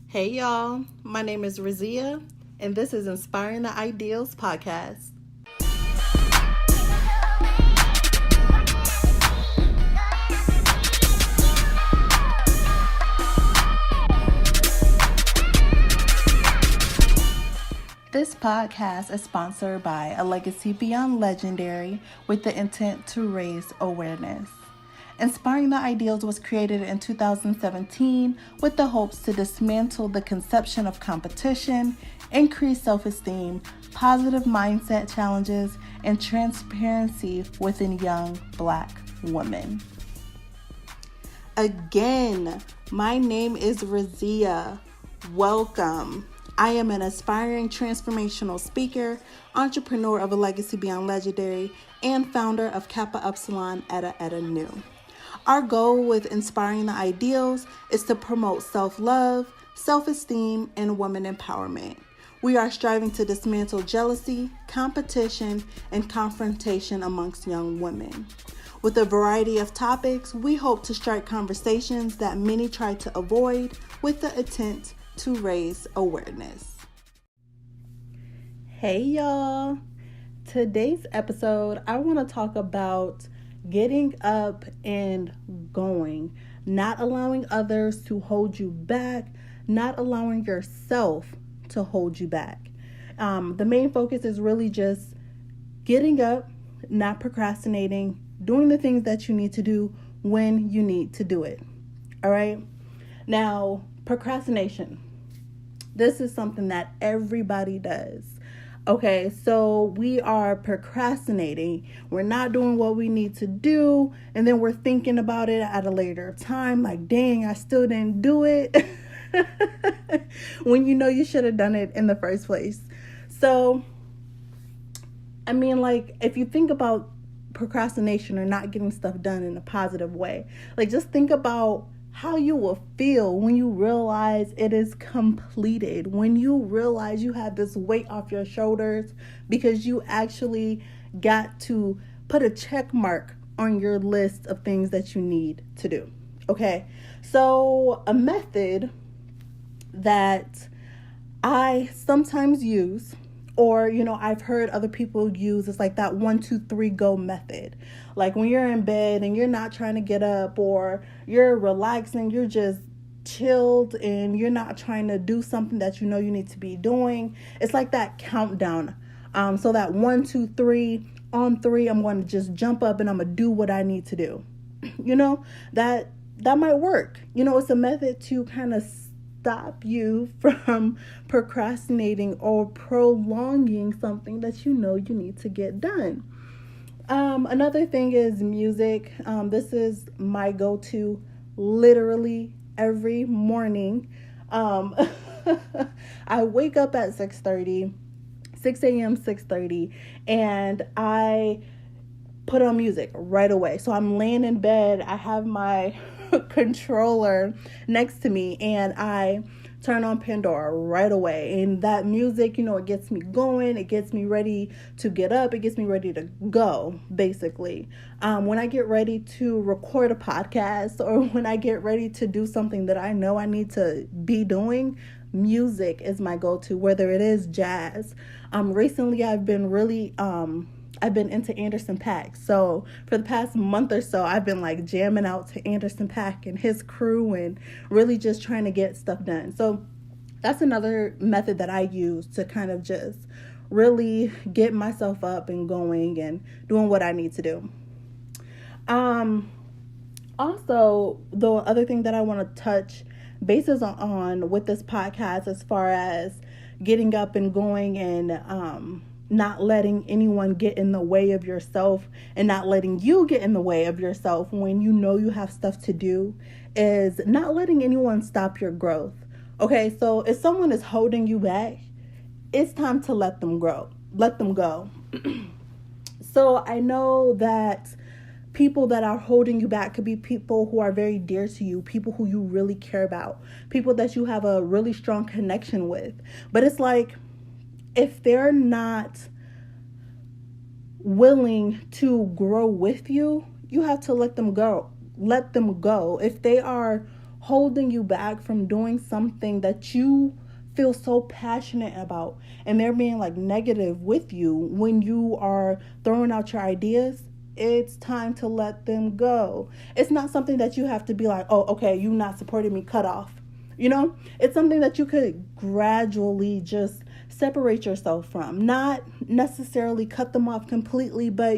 Hey y'all, my name is Razia, and this is Inspiring the Ideals podcast. This podcast is sponsored by A Legacy Beyond Legendary with the intent to raise awareness. Inspiring the Ideals was created in 2017 with the hopes to dismantle the conception of competition, increase self-esteem, positive mindset challenges, and transparency within young Black women. Again, my name is Razia. Welcome. I am an aspiring transformational speaker, entrepreneur of A Legacy Beyond Legendary, and founder of Kappa Epsilon Eta Nu. Our goal with Inspiring the Ideals is to promote self-love, self-esteem, and woman empowerment. We are striving to dismantle jealousy, competition, and confrontation amongst young women. With a variety of topics, we hope to strike conversations that many try to avoid with the intent to raise awareness. Hey y'all, today's episode I want to talk about getting up and going, not allowing others to hold you back, not allowing yourself to hold you back. The main focus is really just getting up, not procrastinating, doing the things that you need to do when you need to do it. All right. Now, procrastination. This is something that everybody does. Okay, so we are procrastinating. We're not doing what we need to do, and then we're thinking about it at a later time, like, dang, I still didn't do it. When you know you should have done it in the first place. So, I mean, like, if you think about procrastination or not getting stuff done in a positive way, like, just think about how you will feel when you realize it is completed, when you realize you have this weight off your shoulders because you actually got to put a check mark on your list of things that you need to do. Okay, so a method that I sometimes use, or, I've heard other people use, it's like that 1, 2, 3, go method. Like when you're in bed and you're not trying to get up, or you're relaxing, you're just chilled and you're not trying to do something that you know you need to be doing. It's like that countdown. So that 1, 2, 3, on 3, I'm going to just jump up and I'm going to do what I need to do. That might work. It's a method to kind of stop you from procrastinating or prolonging something that you know you need to get done. Another thing is music. This is my go-to literally every morning. I wake up at 6 a.m., 6:30, and I put on music right away. So I'm laying in bed. I have my controller next to me and I turn on Pandora right away, and that music, it gets me going, it gets me ready to get up, it gets me ready to go, basically. When I get ready to record a podcast, or when I get ready to do something that I know I need to be doing, music is my go-to, whether it is jazz. Recently I've been into Anderson .Paak. So for the past month or so, I've been like jamming out to Anderson .Paak and his crew and really just trying to get stuff done. So that's another method that I use to kind of just really get myself up and going and doing what I need to do. Also, the other thing that I want to touch bases on with this podcast, as far as getting up and going and, not letting anyone get in the way of yourself, and not letting you get in the way of yourself when you know you have stuff to do, is not letting anyone stop your growth. Okay, so if someone is holding you back, it's time to let them go. So I know that people that are holding you back could be people who are very dear to you, people who you really care about, people that you have a really strong connection with. But it's like, if they're not willing to grow with you, you have to let them go. If they are holding you back from doing something that you feel so passionate about, and they're being like negative with you when you are throwing out your ideas, it's time to let them go. It's not something that you have to be like, oh, okay, you not supporting me, cut off. It's something that you could gradually just separate yourself from. Not necessarily cut them off completely, but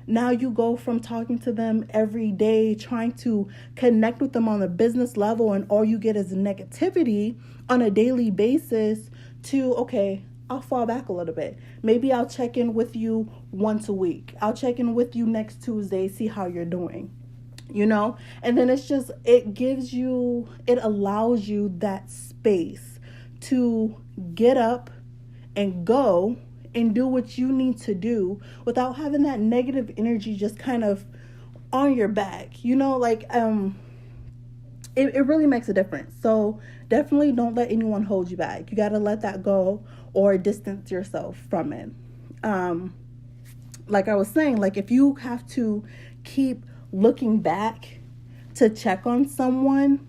now you go from talking to them every day, trying to connect with them on a business level, and all you get is negativity on a daily basis, to, okay, I'll fall back a little bit. Maybe I'll check in with you once a week. I'll check in with you next Tuesday, see how you're doing. And then it allows you that space to get up and go and do what you need to do without having that negative energy just kind of on your back. It really makes a difference. So definitely don't let anyone hold you back. You got to let that go or distance yourself from it. Like I was saying, like if you have to keep looking back to check on someone,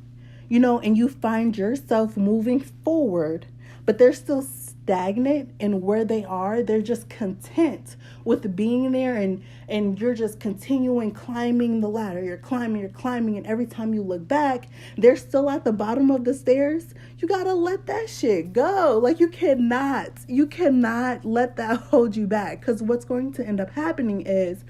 and you find yourself moving forward, but they're still stagnant in where they are, they're just content with being there, and you're just continuing climbing the ladder. You're climbing, and every time you look back, they're still at the bottom of the stairs. You gotta let that shit go. Like you cannot let that hold you back, because what's going to end up happening is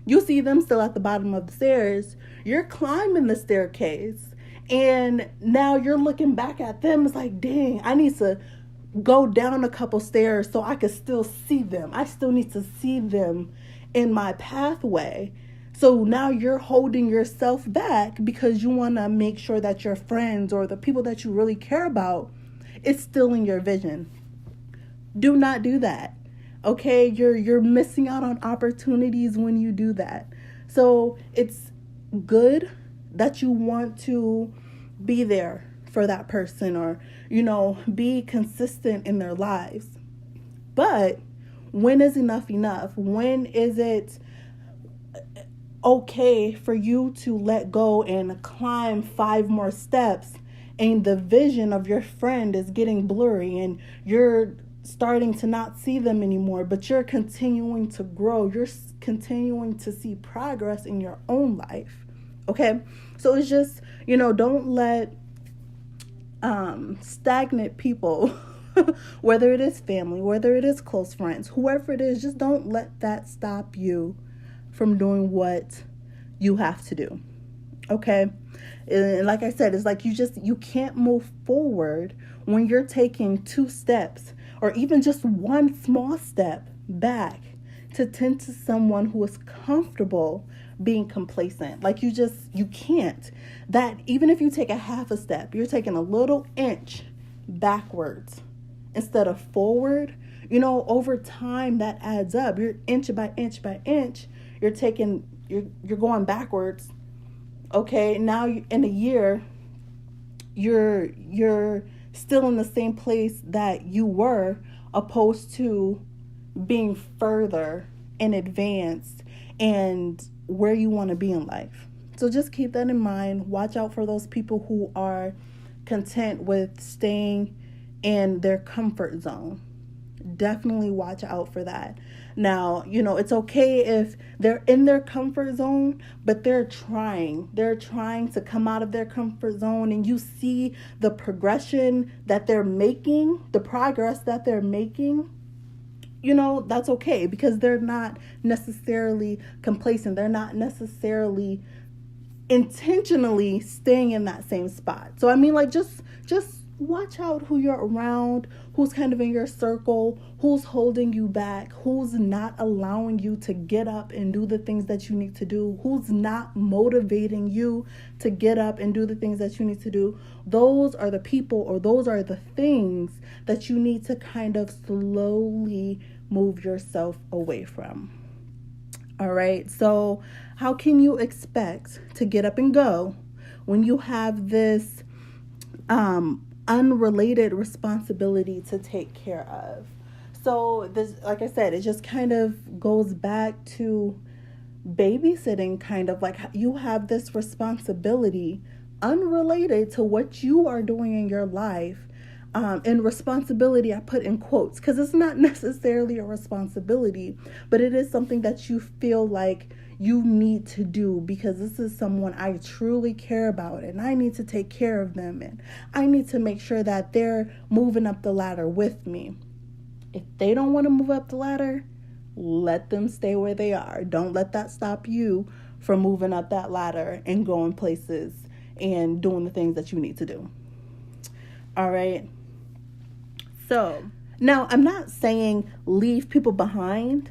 you see them still at the bottom of the stairs, you're climbing the staircase, and now you're looking back at them. It's like, dang, I need to go down a couple stairs so I could still see them. I still need to see them in my pathway. So now you're holding yourself back because you want to make sure that your friends or the people that you really care about is still in your vision. Do not do that. Okay, you're missing out on opportunities when you do that. So it's good that you want to be there for that person, or be consistent in their lives. But when is enough? When is it okay for you to let go and climb 5 more steps, and the vision of your friend is getting blurry and you're starting to not see them anymore, but you're continuing to grow, you're continuing to see progress in your own life? Okay, so it's just, don't let stagnant people whether it is family, whether it is close friends, whoever it is, just don't let that stop you from doing what you have to do. Okay, and like I said, it's like you can't move forward when you're taking 2 steps or even just 1 small step back to tend to someone who is comfortable being complacent. Like you can't. That even if you take a half a step, you're taking a little inch backwards instead of forward. Over time that adds up. You're inch by inch by inch. You're going backwards. Okay, now in a year, you're still in the same place that you were, opposed to being further in advance and where you want to be in life. So just keep that in mind. Watch out for those people who are content with staying in their comfort zone. Definitely watch out for that. Now, it's okay if they're in their comfort zone, but they're trying to come out of their comfort zone, and you see the progression that they're making, the progress that they're making. That's okay, because they're not necessarily complacent. They're not necessarily intentionally staying in that same spot. So just watch out who you're around, who's kind of in your circle, who's holding you back, who's not allowing you to get up and do the things that you need to do, who's not motivating you to get up and do the things that you need to do. Those are the people, or those are the things that you need to kind of slowly move yourself away from. All right, so how can you expect to get up and go when you have this unrelated responsibility to take care of? So this, like I said, it just kind of goes back to babysitting, kind of like you have this responsibility unrelated to what you are doing in your life. And responsibility, I put in quotes, because it's not necessarily a responsibility, but it is something that you feel like you need to do because this is someone I truly care about and I need to take care of them and I need to make sure that they're moving up the ladder with me. If they don't want to move up the ladder, let them stay where they are. Don't let that stop you from moving up that ladder and going places and doing the things that you need to do. All right. So now I'm not saying leave people behind,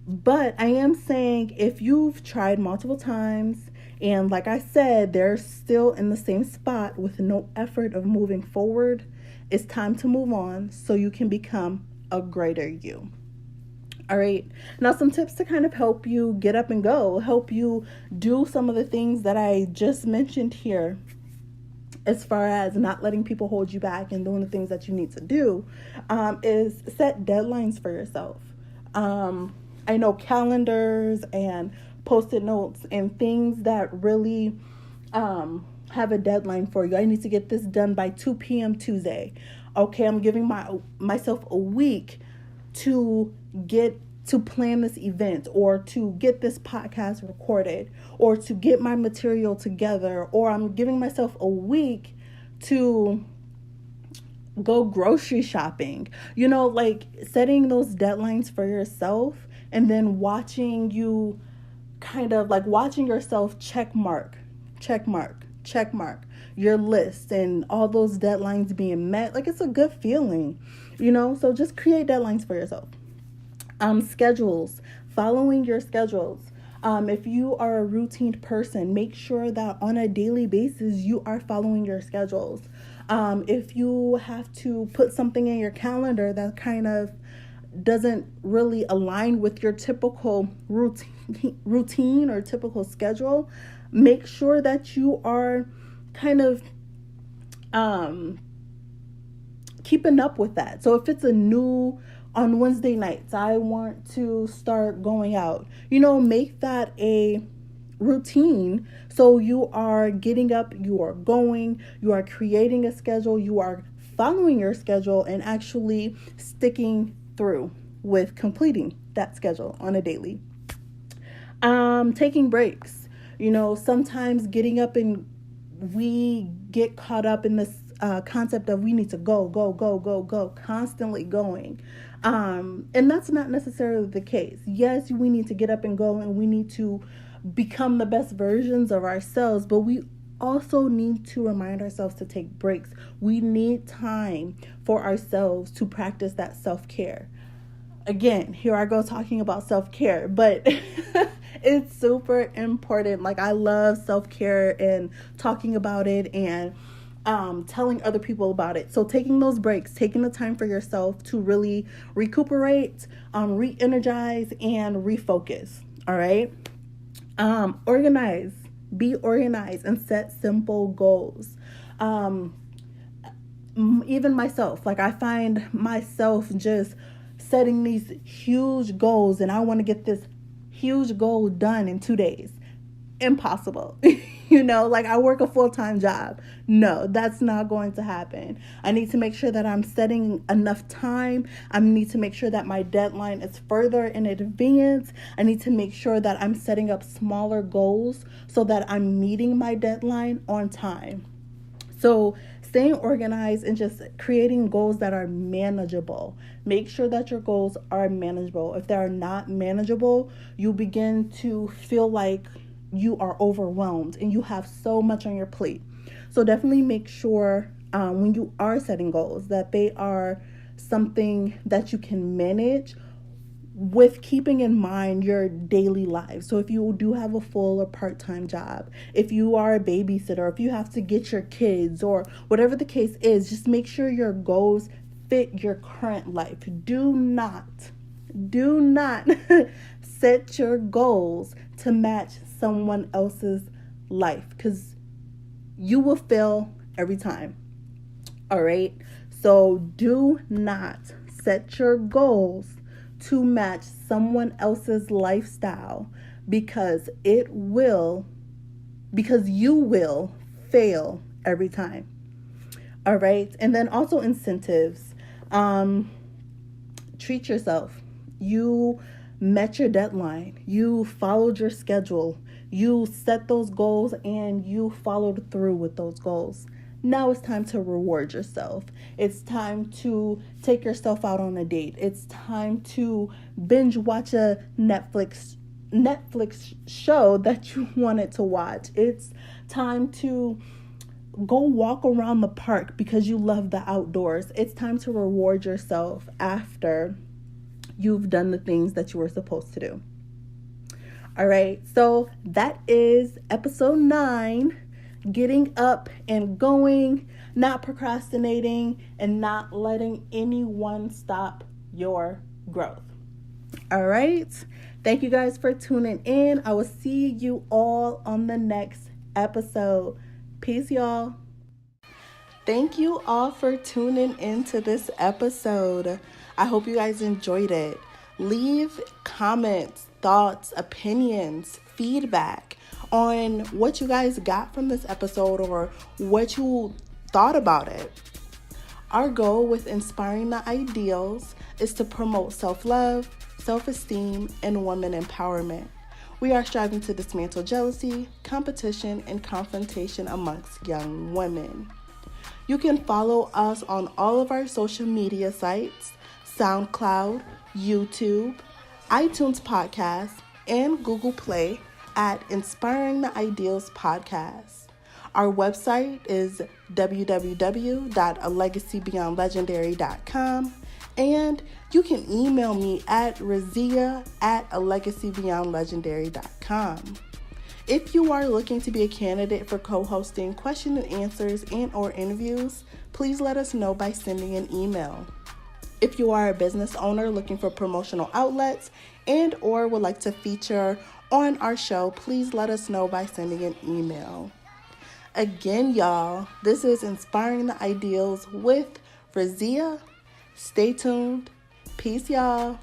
but I am saying if you've tried multiple times and like I said, they're still in the same spot with no effort of moving forward, it's time to move on so you can become a greater you. All right. Now, some tips to kind of help you get up and go, help you do some of the things that I just mentioned here, as far as not letting people hold you back and doing the things that you need to do, is set deadlines for yourself. I know calendars and Post-it notes and things that really have a deadline for you. I need to get this done by 2 p.m. Tuesday. Okay, I'm giving myself a week to plan this event or to get this podcast recorded or to get my material together, or I'm giving myself a week to go grocery shopping. Like setting those deadlines for yourself and then watching yourself check mark your list and all those deadlines being met. Like, it's a good feeling, so just create deadlines for yourself. Schedules, following your schedules. If you are a routine person, make sure that on a daily basis you are following your schedules. If you have to put something in your calendar that kind of doesn't really align with your typical routine or typical schedule, make sure that you are kind of keeping up with that. So if it's on Wednesday nights, I want to start going out, make that a routine. So you are getting up, you are going, you are creating a schedule, you are following your schedule and actually sticking through with completing that schedule on a daily. Taking breaks, sometimes getting up and we get caught up in this concept of we need to go, constantly going. And that's not necessarily the case. Yes, we need to get up and go and we need to become the best versions of ourselves, but we also need to remind ourselves to take breaks. We need time for ourselves to practice that self-care. Again, here I go talking about self-care, but it's super important. Like, I love self-care and talking about it and telling other people about it. So taking those breaks, taking the time for yourself to really recuperate, re-energize, and refocus. All right. Be organized and set simple goals. Even myself, like, I find myself just setting these huge goals and I want to get this huge goal done in 2 days. Impossible. Like, I work a full-time job. No, that's not going to happen. I need to make sure that I'm setting enough time. I need to make sure that my deadline is further in advance. I need to make sure that I'm setting up smaller goals so that I'm meeting my deadline on time. So staying organized and just creating goals that are manageable. Make sure that your goals are manageable. If they are not manageable, you begin to feel like you are overwhelmed and you have so much on your plate. So definitely make sure when you are setting goals that they are something that you can manage with keeping in mind your daily life. So if you do have a full or part-time job, if you are a babysitter, if you have to get your kids or whatever the case is, just make sure your goals fit your current life. Do not set your goals to match someone else's life, because you will fail every time. All right. So do not set your goals to match someone else's lifestyle, because you will fail every time. All right. And then also incentives. Treat yourself. You met your deadline. You followed your schedule. You set those goals and you followed through with those goals. Now it's time to reward yourself. It's time to take yourself out on a date. It's time to binge watch a Netflix show that you wanted to watch. It's time to go walk around the park because you love the outdoors. It's time to reward yourself after you've done the things that you were supposed to do. All right, so that is episode 9, getting up and going, not procrastinating, and not letting anyone stop your growth. All right, thank you guys for tuning in. I will see you all on the next episode. Peace, y'all. Thank you all for tuning into this episode. I hope you guys enjoyed it. Leave comments, thoughts, opinions, feedback on what you guys got from this episode or what you thought about it. Our goal with Inspiring the Ideals is to promote self-love, self-esteem, and women empowerment. We are striving to dismantle jealousy, competition, and confrontation amongst young women. You can follow us on all of our social media sites, SoundCloud, YouTube, iTunes Podcast, and Google Play at Inspiring the Ideals Podcast. Our website is www.alegacybeyondlegendary.com, and you can email me at razia@alegacybeyondlegendary.com. If you are looking to be a candidate for co-hosting question and answers and or interviews, please let us know by sending an email. If you are a business owner looking for promotional outlets and or would like to feature on our show, please let us know by sending an email. Again, y'all, this is Inspiring the Ideals with Razia. Stay tuned. Peace, y'all.